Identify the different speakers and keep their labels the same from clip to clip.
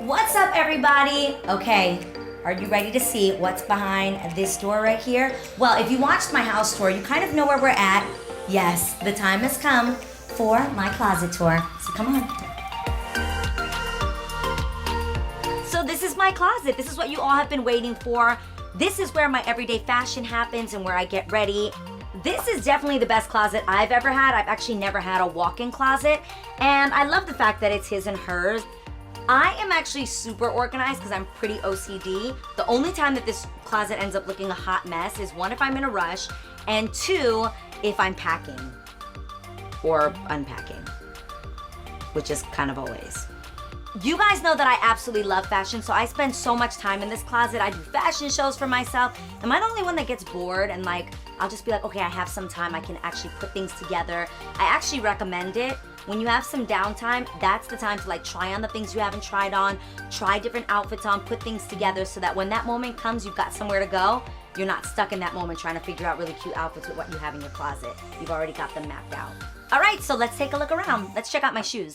Speaker 1: What's up, everybody? Okay, are you ready to see what's behind this door right here? Well, if you watched my house tour, you kind of know where we're at. Yes, the time has come for my closet tour. So come on. So this is my closet. This is what you all have been waiting for. This is where my everyday fashion happens and where I get ready. This is definitely the best closet I've ever had. I've actually never had a walk-in closet, and I love the fact that it's his and hers. I am actually super organized because I'm pretty OCD. The only time that this closet ends up looking a hot mess is one, if I'm in a rush, and two, if I'm packing or unpacking, which is kind of always. You guys know that I absolutely love fashion, so I spend so much time in this closet. I do fashion shows for myself. Am I the only one that gets bored and like, I'll just be like, okay, I have some time, I can actually put things together. I actually recommend it. When you have some downtime, that's the time to like try on the things you haven't tried on, try different outfits on, put things together so that when that moment comes, you've got somewhere to go. You're not stuck in that moment trying to figure out really cute outfits with what you have in your closet. You've already got them mapped out. All right, so let's take a look around. Let's check out my shoes.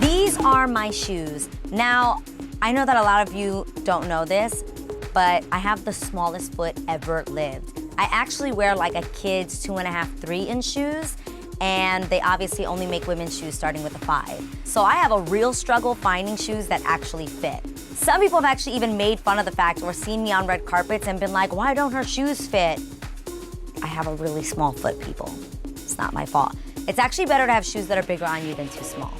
Speaker 1: These are my shoes. Now, I know that a lot of you don't know this, but I have the smallest foot ever lived. I actually wear like a kid's 2.5, 3-inch shoes, and they obviously only make women's shoes starting with a 5. So I have a real struggle finding shoes that actually fit. Some people have actually even made fun of the fact or seen me on red carpets and been like, why don't her shoes fit? I have a really small foot, people. It's not my fault. It's actually better to have shoes that are bigger on you than too small.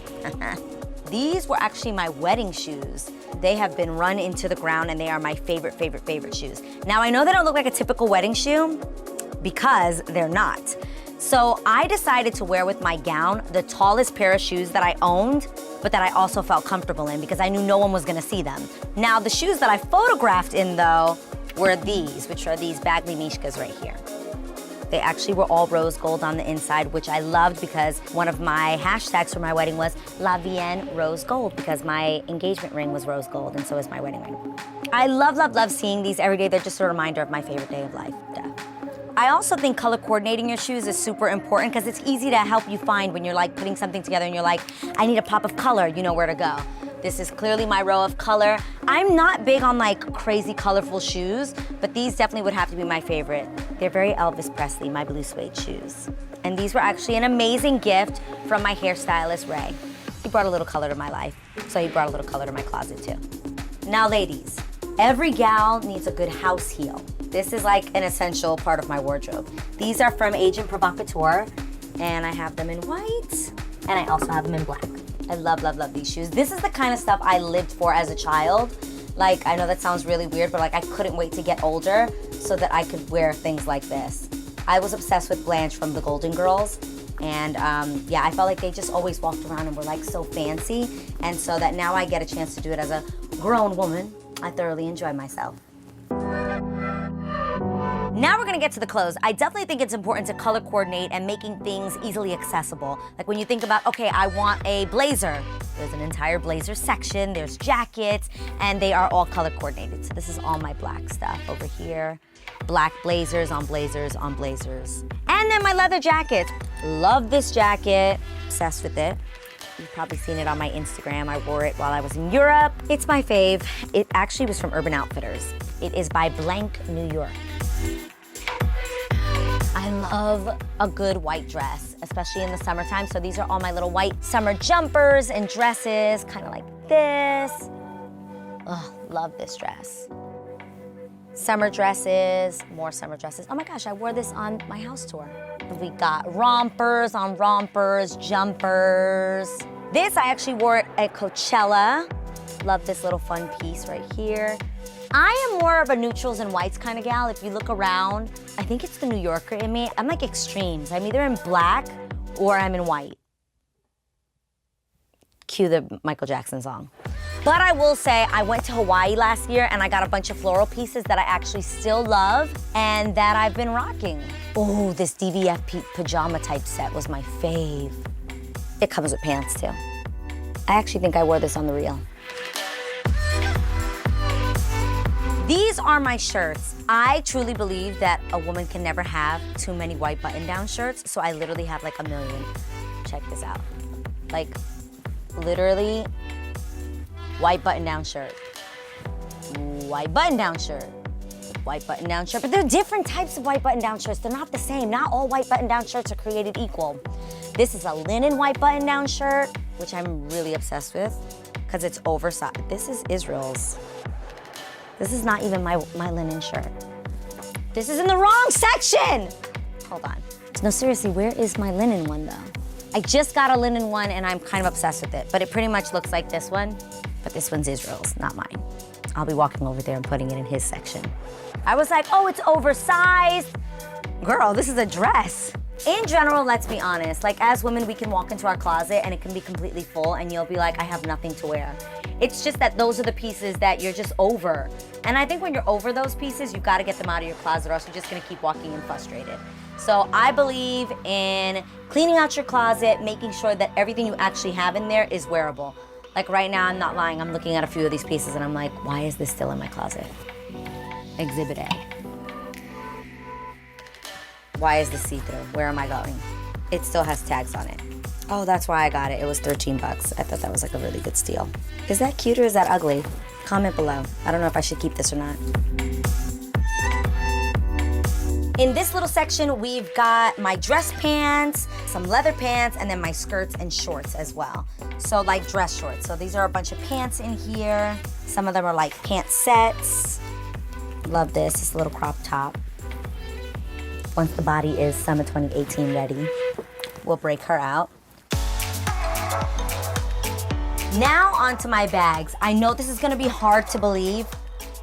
Speaker 1: These were actually my wedding shoes. They have been run into the ground and they are my favorite, favorite, favorite shoes. Now I know they don't look like a typical wedding shoe because they're not. So I decided to wear with my gown the tallest pair of shoes that I owned, but that I also felt comfortable in because I knew no one was gonna see them. Now the shoes that I photographed in though were these, which are these Bagley Mishkas right here. They actually were all rose gold on the inside, which I loved because one of my hashtags for my wedding was La Vienne Rose Gold because my engagement ring was rose gold and so is my wedding ring. I love, love, love seeing these every day. They're just a reminder of my favorite day of life. Duh. I also think color coordinating your shoes is super important because it's easy to help you find when you're like putting something together and you're like, I need a pop of color, you know where to go. This is clearly my row of color. I'm not big on like crazy colorful shoes, but these definitely would have to be my favorite. They're very Elvis Presley, my blue suede shoes. And these were actually an amazing gift from my hairstylist, Ray. He brought a little color to my life, so he brought a little color to my closet too. Now ladies, every gal needs a good house heel. This is like an essential part of my wardrobe. These are from Agent Provocateur, and I have them in white, and I also have them in black. I love, love, love these shoes. This is the kind of stuff I lived for as a child. Like, I know that sounds really weird, but like I couldn't wait to get older so that I could wear things like this. I was obsessed with Blanche from the Golden Girls. And yeah, I felt like they just always walked around and were like so fancy. And so that now I get a chance to do it as a grown woman, I thoroughly enjoy myself. Now we're gonna get to the clothes. I definitely think it's important to color coordinate and making things easily accessible. Like when you think about, okay, I want a blazer. There's an entire blazer section, there's jackets, and they are all color coordinated. So this is all my black stuff over here. Black blazers on blazers on blazers. And then my leather jackets. Love this jacket, obsessed with it. You've probably seen it on my Instagram. I wore it while I was in Europe. It's my fave. It actually was from Urban Outfitters. It is by Blank, New York. I love a good white dress, especially in the summertime. So these are all my little white summer jumpers and dresses, kind of like this. Oh, love this dress. Summer dresses, more summer dresses. Oh my gosh, I wore this on my house tour. We got rompers on rompers, jumpers. This I actually wore at Coachella. Love this little fun piece right here. I am more of a neutrals and whites kind of gal. If you look around, I think it's the New Yorker in me. I'm like extremes. I'm either in black or I'm in white. Cue the Michael Jackson song. But I will say, I went to Hawaii last year and I got a bunch of floral pieces that I actually still love and that I've been rocking. Oh, this DVF pajama type set was my fave. It comes with pants too. I actually think I wore this on the reel. These are my shirts. I truly believe that a woman can never have too many white button-down shirts, so I literally have like a million. Check this out. Like, literally white button-down shirt, white button-down shirt, white button-down shirt. But there are different types of white button-down shirts. They're not the same. Not all white button-down shirts are created equal. This is a linen white button-down shirt, which I'm really obsessed with because it's oversized. This is Israel's. This is not even my linen shirt. This is in the wrong section. Hold on. No, seriously, where is my linen one though? I just got a linen one and I'm kind of obsessed with it, but it pretty much looks like this one, but this one's Israel's, not mine. I'll be walking over there and putting it in his section. I was like, oh, it's oversized. Girl, this is a dress. In general, let's be honest, like as women, we can walk into our closet and it can be completely full and you'll be like, I have nothing to wear. It's just that those are the pieces that you're just over. And I think when you're over those pieces, you've got to get them out of your closet or else you're just gonna keep walking in frustrated. So I believe in cleaning out your closet, making sure that everything you actually have in there is wearable. Like right now, I'm not lying, I'm looking at a few of these pieces and I'm like, why is this still in my closet? Exhibit A. Why is this see-through? Where am I going? It still has tags on it. Oh, that's why I got it. It was 13 bucks. I thought that was like a really good steal. Is that cute or is that ugly? Comment below. I don't know if I should keep this or not. In this little section, we've got my dress pants, some leather pants, and then my skirts and shorts as well. So like dress shorts. So these are a bunch of pants in here. Some of them are like pant sets. Love this, it's a little crop top. Once the body is summer 2018 ready, we'll break her out. Now onto my bags. I know this is gonna be hard to believe,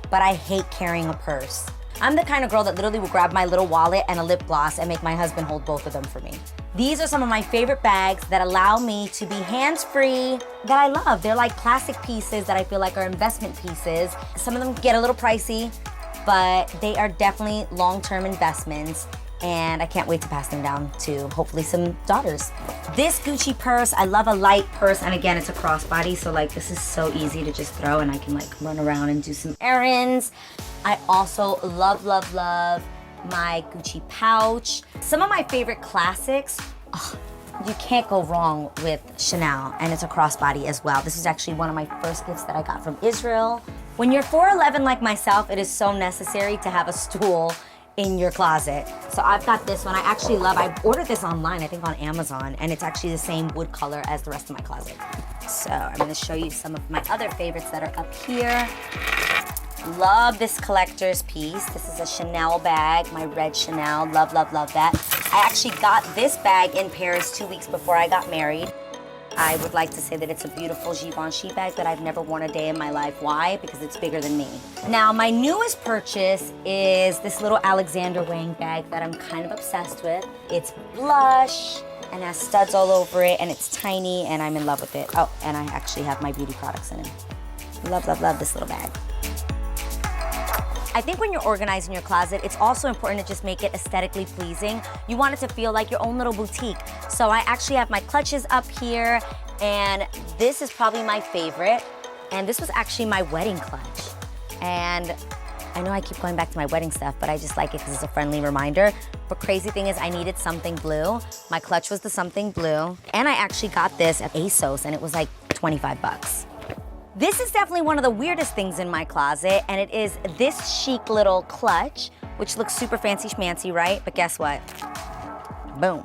Speaker 1: but I hate carrying a purse. I'm the kind of girl that literally will grab my little wallet and a lip gloss and make my husband hold both of them for me. These are some of my favorite bags that allow me to be hands-free, that I love. They're like classic pieces that I feel like are investment pieces. Some of them get a little pricey, but they are definitely long-term investments, and I can't wait to pass them down to hopefully some daughters. This Gucci purse, I love a light purse, and again, it's a crossbody, so like this is so easy to just throw and I can like run around and do some errands. I also love, love, love my Gucci pouch. Some of my favorite classics, you can't go wrong with Chanel, and it's a crossbody as well. This is actually one of my first gifts that I got from Israel. When you're 4'11" like myself, it is so necessary to have a stool in your closet. So I've got this one. I ordered this online, I think on Amazon, and it's actually the same wood color as the rest of my closet. So I'm gonna show you some of my other favorites that are up here. Love this collector's piece. This is a Chanel bag, my red Chanel. Love, love, love that. I actually got this bag in Paris 2 weeks before I got married. I would like to say that it's a beautiful Givenchy bag that I've never worn a day in my life. Why? Because it's bigger than me. Now, my newest purchase is this little Alexander Wang bag that I'm kind of obsessed with. It's blush and has studs all over it, and it's tiny, and I'm in love with it. Oh, and I actually have my beauty products in it. Love, love, love this little bag. I think when you're organizing your closet, it's also important to just make it aesthetically pleasing. You want it to feel like your own little boutique. So I actually have my clutches up here, and this is probably my favorite. And this was actually my wedding clutch. And I know I keep going back to my wedding stuff, but I just like it because it's a friendly reminder. But crazy thing is I needed something blue. My clutch was the something blue. And I actually got this at ASOS, and it was like 25 bucks. This is definitely one of the weirdest things in my closet, and it is this chic little clutch, which looks super fancy schmancy, right? But guess what? Boom.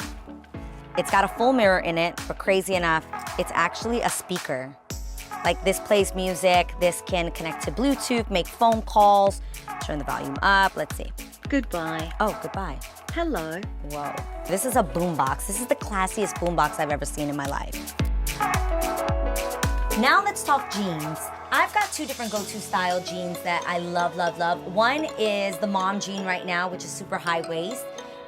Speaker 1: It's got a full mirror in it, but crazy enough, it's actually a speaker. Like this plays music, this can connect to Bluetooth, make phone calls, turn the volume up, let's see.
Speaker 2: Goodbye.
Speaker 1: Oh, goodbye.
Speaker 2: Hello.
Speaker 1: Whoa. This is a boombox. This is the classiest boombox I've ever seen in my life. Now let's talk jeans. I've got two different go-to style jeans that I love, love, love. One is the mom jean right now, which is super high waist,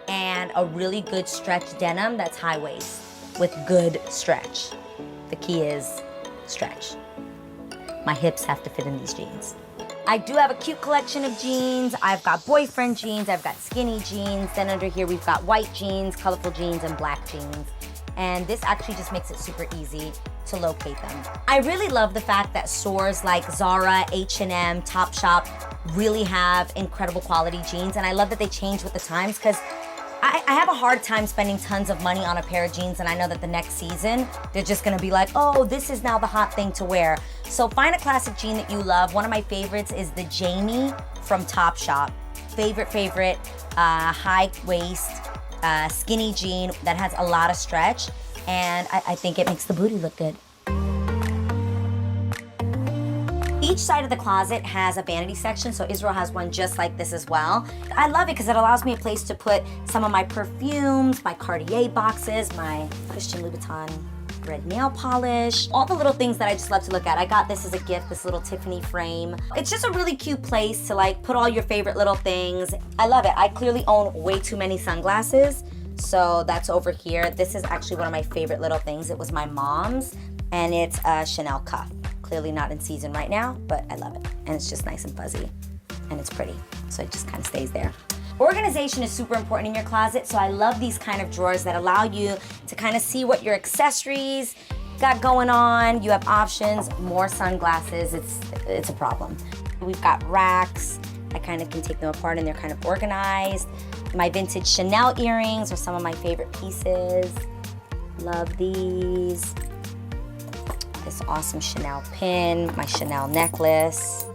Speaker 1: and a really good stretch denim that's high waist with good stretch. The key is stretch. My hips have to fit in these jeans. I do have a cute collection of jeans. I've got boyfriend jeans, I've got skinny jeans, then under here we've got white jeans, colorful jeans, and black jeans. And this actually just makes it super easy to locate them. I really love the fact that stores like Zara, H&M, Topshop really have incredible quality jeans, and I love that they change with the times because I have a hard time spending tons of money on a pair of jeans, and I know that the next season, they're just gonna be like, oh, this is now the hot thing to wear. So find a classic jean that you love. One of my favorites is the Jamie from Topshop. Favorite, high waist, skinny jean that has a lot of stretch, and I think it makes the booty look good. Each side of the closet has a vanity section, so Israel has one just like this as well. I love it because it allows me a place to put some of my perfumes, my Cartier boxes, my Christian Louboutin red nail polish, all the little things that I just love to look at. I got this as a gift, this little Tiffany frame. It's just a really cute place to like put all your favorite little things. I love it. I clearly own way too many sunglasses, so that's over here. This is actually one of my favorite little things. It was my mom's, and it's a Chanel cuff. Clearly not in season right now, but I love it. And it's just nice and fuzzy, and it's pretty, so it just kind of stays there. Organization is super important in your closet, so I love these kind of drawers that allow you to kind of see what your accessories got going on. You have options, more sunglasses, it's a problem. We've got racks. I kind of can take them apart and they're kind of organized. My vintage Chanel earrings are some of my favorite pieces. Love these. This awesome Chanel pin, my Chanel necklace.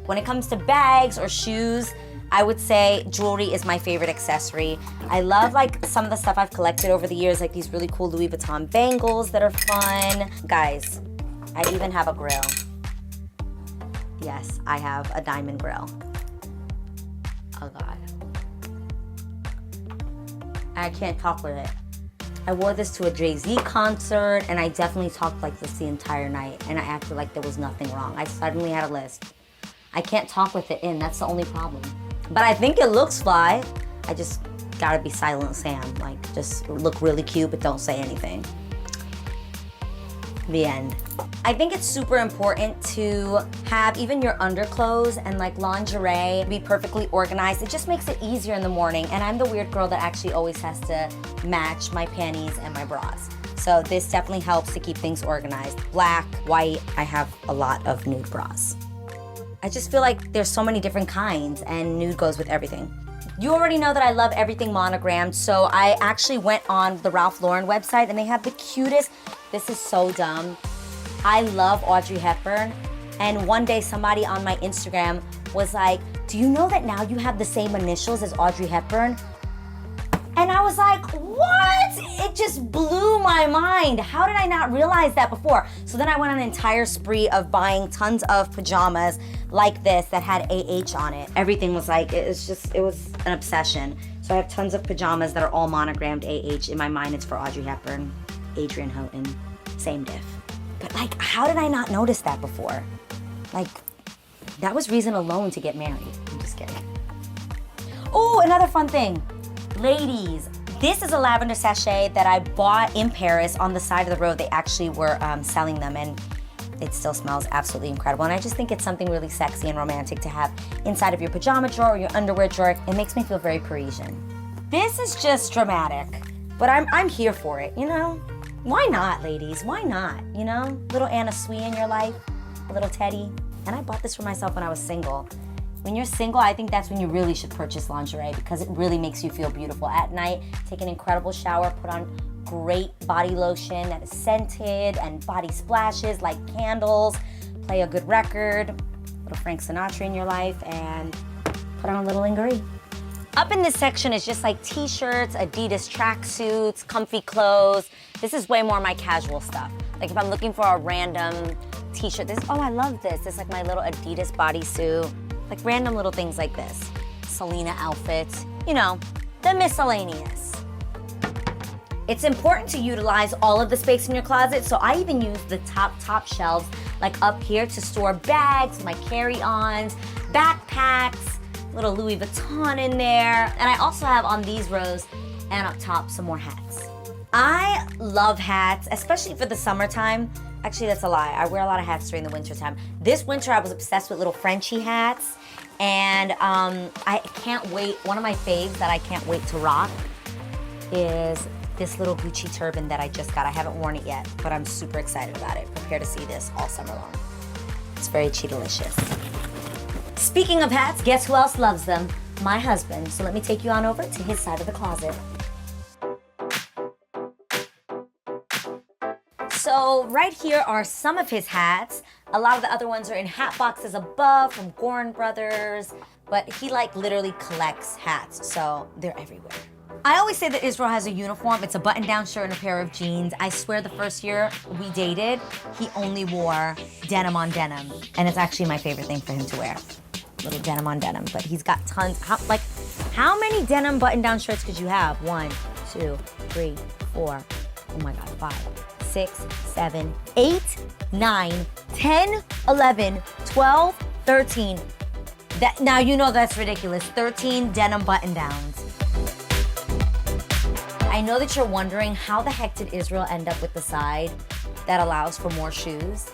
Speaker 1: When it comes to bags or shoes, I would say jewelry is my favorite accessory. I love like some of the stuff I've collected over the years, like these really cool Louis Vuitton bangles that are fun. Guys, I even have a grill. Yes, I have a diamond grill. Oh God. I can't talk with it. I wore this to a Jay-Z concert, and I definitely talked like this the entire night, and I acted like there was nothing wrong. I suddenly had a list. I can't talk with it in, that's the only problem. But I think it looks fly. I just gotta be Silent Sam, like just look really cute, but don't say anything. The end. I think it's super important to have even your underclothes and like lingerie be perfectly organized. It just makes it easier in the morning, and I'm the weird girl that actually always has to match my panties and my bras. So this definitely helps to keep things organized. Black, white, I have a lot of nude bras. I just feel like there's so many different kinds, and nude goes with everything. You already know that I love everything monogrammed, so I actually went on the Ralph Lauren website and they have the cutest, this is so dumb. I love Audrey Hepburn, and one day somebody on my Instagram was like, do you know that now you have the same initials as Audrey Hepburn? And I was like, what? It just blew my mind. How did I not realize that before? So then I went on an entire spree of buying tons of pajamas like this that had AH on it. Everything was like, it was an obsession. So I have tons of pajamas that are all monogrammed AH. In my mind, it's for Audrey Hepburn, Adrienne Houghton, same diff. But like, how did I not notice that before? Like, that was reason alone to get married. I'm just kidding. Oh, another fun thing. Ladies, this is a lavender sachet that I bought in Paris on the side of the road. They actually were selling them, and it still smells absolutely incredible. And I just think it's something really sexy and romantic to have inside of your pajama drawer or your underwear drawer. It makes me feel very Parisian. This is just dramatic, but I'm here for it, you know? Why not, ladies? Why not, you know? Little Anna Sui in your life, a little Teddy. And I bought this for myself when I was single. When you're single, I think that's when you really should purchase lingerie, because it really makes you feel beautiful at night. Take an incredible shower, put on great body lotion that is scented and body splashes, light candles, play a good record, little Frank Sinatra in your life, and put on a little lingerie. Up in this section is just like t-shirts, Adidas tracksuits, comfy clothes. This is way more my casual stuff. Like if I'm looking for a random t-shirt, oh, I love this. This is like my little Adidas bodysuit. Like random little things like this. Selena outfits, you know, the miscellaneous. It's important to utilize all of the space in your closet, so I even use the top shelves, like up here, to store bags, my carry-ons, backpacks, little Louis Vuitton in there, and I also have on these rows and up top some more hats. I love hats, especially for the summertime. Actually, that's a lie. I wear a lot of hats during the winter time. This winter, I was obsessed with little Frenchy hats, and I can't wait. One of my faves that I can't wait to rock is this little Gucci turban that I just got. I haven't worn it yet, but I'm super excited about it. Prepare to see this all summer long. It's very Cheetalicious. Speaking of hats, guess who else loves them? my husband. So let me take you on over to his side of the closet. So right here are some of his hats. A lot of the other ones are in hat boxes above from Gorn Brothers, but he like literally collects hats, so they're everywhere. I always say that Israel has a uniform. It's a button-down shirt and a pair of jeans. I swear the first year we dated, he only wore denim on denim, and it's actually my favorite thing for him to wear. Little denim on denim, but he's got tons. How many denim button-down shirts could you have? 1, 2, 3, 4, oh my God, 5, 6, 7, 8, 9, 10, 11, 12, 13. Now you know that's ridiculous. 13 denim button-downs. I know that you're wondering how the heck did Israel end up with the side that allows for more shoes?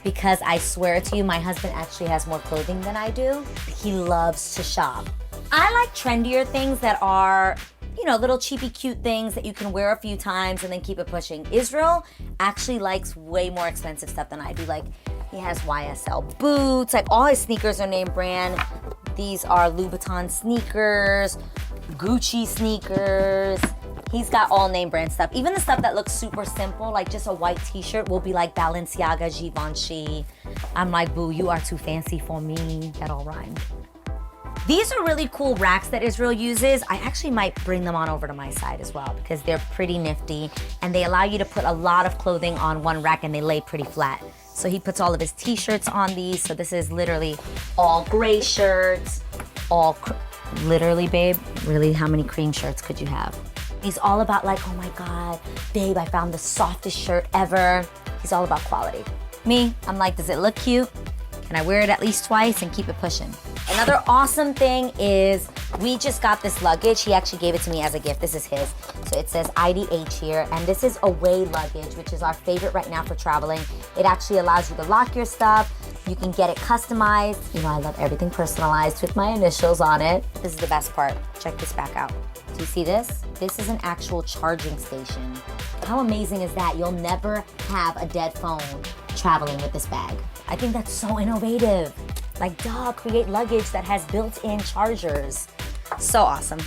Speaker 1: Because I swear to you, my husband actually has more clothing than I do. He loves to shop. I like trendier things that are, you know, little cheapy cute things that you can wear a few times and then keep it pushing. Israel actually likes way more expensive stuff than I do. Like, he has YSL boots, like all his sneakers are name brand. These are Louboutin sneakers, Gucci sneakers. He's got all name brand stuff. Even the stuff that looks super simple, like just a white t-shirt, will be like Balenciaga, Givenchy. I'm like, boo, you are too fancy for me. That all rhymed. These are really cool racks that Israel uses. I actually might bring them on over to my side as well because they're pretty nifty and they allow you to put a lot of clothing on one rack and they lay pretty flat. So he puts all of his t-shirts on these. So this is literally all gray shirts, literally, babe, really, how many cream shirts could you have? He's all about like, oh my God, babe, I found the softest shirt ever. He's all about quality. Me, I'm like, does it look cute? Can I wear it at least twice and keep it pushing? Another awesome thing is we just got this luggage. He actually gave it to me as a gift. This is his. So it says IDH here, and this is away luggage, which is our favorite right now for traveling. It actually allows you to lock your stuff. You can get it customized. You know, I love everything personalized with my initials on it. This is the best part. Check this back out. Do you see this? This is an actual charging station. How amazing is that? You'll never have a dead phone traveling with this bag. I think that's so innovative. Like, duh, create luggage that has built-in chargers. So awesome.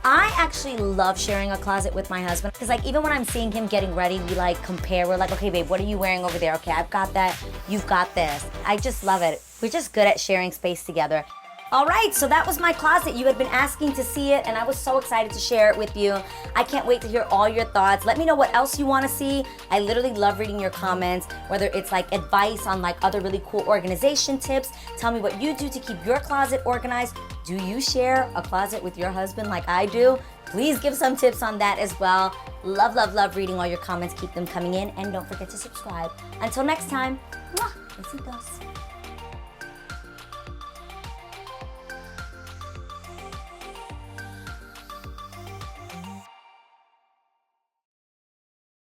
Speaker 1: I actually love sharing a closet with my husband because like even when I'm seeing him getting ready, we like compare. We're like, okay, babe, what are you wearing over there? Okay, I've got that. You've got this. I just love it. We're just good at sharing space together. All right, so that was my closet. You had been asking to see it, and I was so excited to share it with you. I can't wait to hear all your thoughts. Let me know what else you want to see. I literally love reading your comments, whether it's like advice on like other really cool organization tips. Tell me what you do to keep your closet organized. Do you share a closet with your husband like I do? Please give some tips on that as well. Love, love, love reading all your comments. Keep them coming in, and don't forget to subscribe. Until next time, besitos.